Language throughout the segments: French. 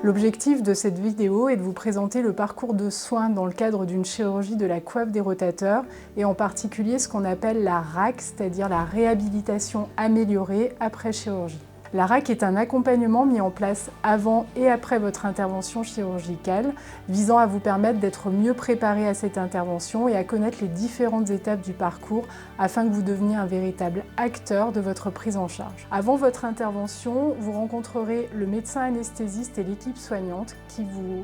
L'objectif de cette vidéo est de vous présenter le parcours de soins dans le cadre d'une chirurgie de la coiffe des rotateurs et en particulier ce qu'on appelle la RAC, c'est-à-dire la réhabilitation améliorée après chirurgie. La RAC est un accompagnement mis en place avant et après votre intervention chirurgicale, visant à vous permettre d'être mieux préparé à cette intervention et à connaître les différentes étapes du parcours afin que vous deveniez un véritable acteur de votre prise en charge. Avant votre intervention, vous rencontrerez le médecin anesthésiste et l'équipe soignante qui vous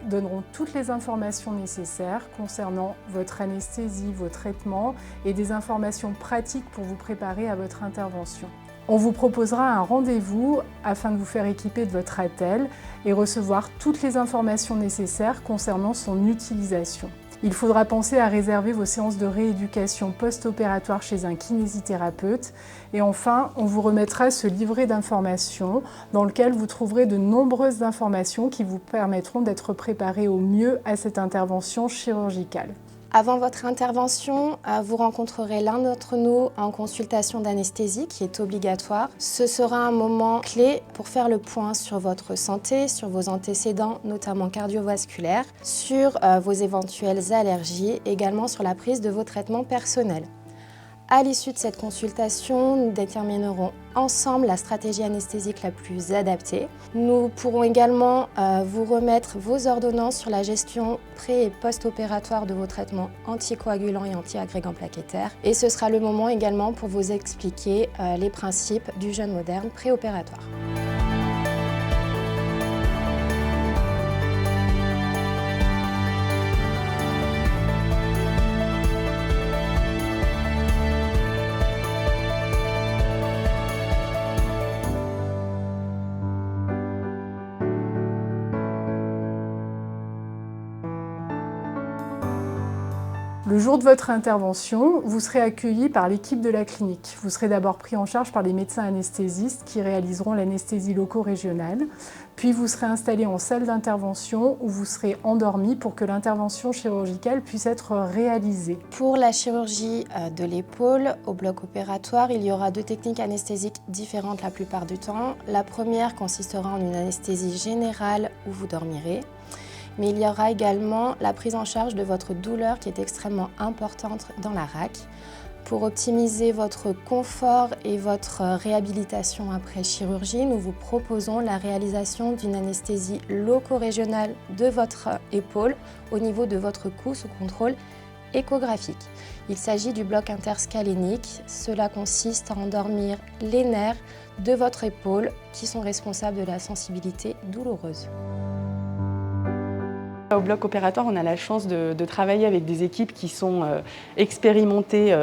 donneront toutes les informations nécessaires concernant votre anesthésie, vos traitements et des informations pratiques pour vous préparer à votre intervention. On vous proposera un rendez-vous afin de vous faire équiper de votre attelle et recevoir toutes les informations nécessaires concernant son utilisation. Il faudra penser à réserver vos séances de rééducation post-opératoire chez un kinésithérapeute. Et enfin, on vous remettra ce livret d'informations dans lequel vous trouverez de nombreuses informations qui vous permettront d'être préparé au mieux à cette intervention chirurgicale. Avant votre intervention, vous rencontrerez l'un d'entre nous en consultation d'anesthésie qui est obligatoire. Ce sera un moment clé pour faire le point sur votre santé, sur vos antécédents, notamment cardiovasculaires, sur vos éventuelles allergies, également sur la prise de vos traitements personnels. À l'issue de cette consultation, nous déterminerons ensemble la stratégie anesthésique la plus adaptée. Nous pourrons également vous remettre vos ordonnances sur la gestion pré- et post-opératoire de vos traitements anticoagulants et anti-agrégants plaquettaires. Et ce sera le moment également pour vous expliquer les principes du jeûne moderne préopératoire. Le jour de votre intervention, vous serez accueilli par l'équipe de la clinique. Vous serez d'abord pris en charge par les médecins anesthésistes qui réaliseront l'anesthésie loco-régionale. Puis vous serez installé en salle d'intervention où vous serez endormi pour que l'intervention chirurgicale puisse être réalisée. Pour la chirurgie de l'épaule, au bloc opératoire, il y aura deux techniques anesthésiques différentes la plupart du temps. La première consistera en une anesthésie générale où vous dormirez. Mais il y aura également la prise en charge de votre douleur qui est extrêmement importante dans la RAC. Pour optimiser votre confort et votre réhabilitation après chirurgie, nous vous proposons la réalisation d'une anesthésie loco-régionale de votre épaule au niveau de votre cou sous contrôle échographique. Il s'agit du bloc interscalénique. Cela consiste à endormir les nerfs de votre épaule qui sont responsables de la sensibilité douloureuse. Au bloc opératoire, on a la chance de travailler avec des équipes qui sont expérimentées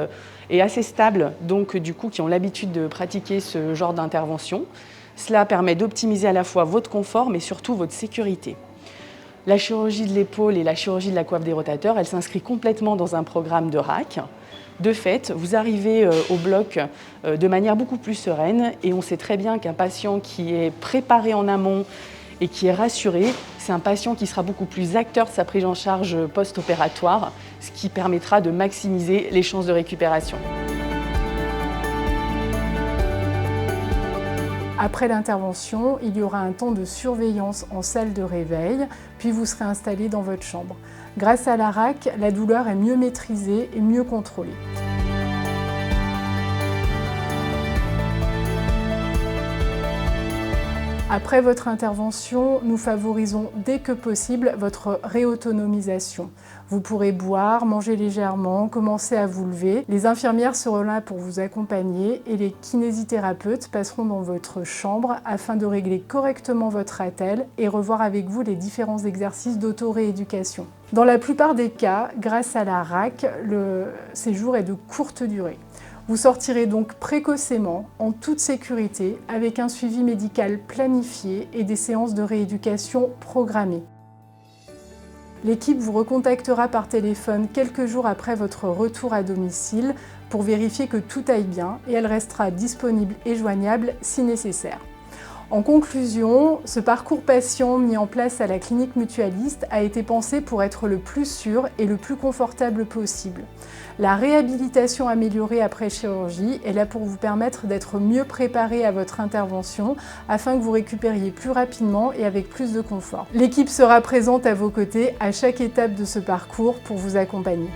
et assez stables, donc du coup qui ont l'habitude de pratiquer ce genre d'intervention. Cela permet d'optimiser à la fois votre confort, mais surtout votre sécurité. La chirurgie de l'épaule et la chirurgie de la coiffe des rotateurs, elle s'inscrit complètement dans un programme de RAC. De fait, vous arrivez au bloc de manière beaucoup plus sereine et on sait très bien qu'un patient qui est préparé en amont et qui est rassuré, c'est un patient qui sera beaucoup plus acteur de sa prise en charge post-opératoire, ce qui permettra de maximiser les chances de récupération. Après l'intervention, il y aura un temps de surveillance en salle de réveil, puis vous serez installé dans votre chambre. Grâce à la RAC, la douleur est mieux maîtrisée et mieux contrôlée. Après votre intervention, nous favorisons dès que possible votre réautonomisation. Vous pourrez boire, manger légèrement, commencer à vous lever. Les infirmières seront là pour vous accompagner et les kinésithérapeutes passeront dans votre chambre afin de régler correctement votre attelle et revoir avec vous les différents exercices d'auto-rééducation. Dans la plupart des cas, grâce à la RAC, le séjour est de courte durée. Vous sortirez donc précocement, en toute sécurité, avec un suivi médical planifié et des séances de rééducation programmées. L'équipe vous recontactera par téléphone quelques jours après votre retour à domicile pour vérifier que tout aille bien et elle restera disponible et joignable si nécessaire. En conclusion, ce parcours patient mis en place à la clinique mutualiste a été pensé pour être le plus sûr et le plus confortable possible. La réhabilitation améliorée après chirurgie est là pour vous permettre d'être mieux préparé à votre intervention afin que vous récupériez plus rapidement et avec plus de confort. L'équipe sera présente à vos côtés à chaque étape de ce parcours pour vous accompagner.